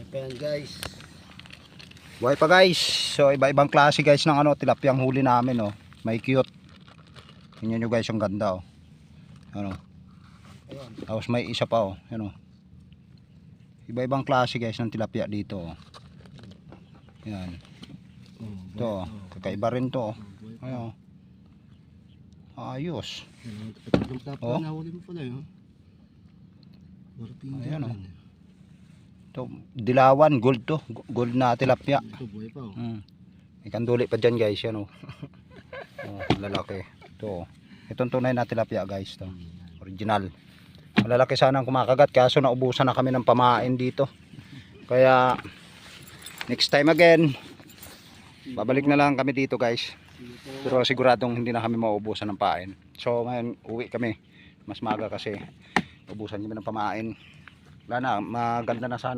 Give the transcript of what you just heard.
Ayan guys. Buhay pa guys. So iba-ibang klase guys ng tilapyang huli namin oh. May cute. Tingnan nyo guys yung ganda oh. Ano? Ayan. Tapos may isa pa oh. Ano? Iba-ibang klase guys ng tilapia dito oh. Yan. Ito oh. Kakaiba rin to oh. Ayun. Ayos. Oh. Nahuli mo pala yun. Ayan oh. Ito, dilawan, gold to. Gold na tilapia. Ito buhay pa oh. May kanduli pa dyan guys. Yan oh. Oh, lalaki. Ito oh. Itong tunay na tilapia guys to. Original. Malalaki sana ang kumakagat kaso naubusan na kami ng pamain dito. Kaya next time again babalik na lang kami dito guys. Pero siguradong hindi na kami maubusan ng pain. So ngayon uwi kami. Mas maga kasi ubusan kami ng pamain. Wala na, maganda na sana.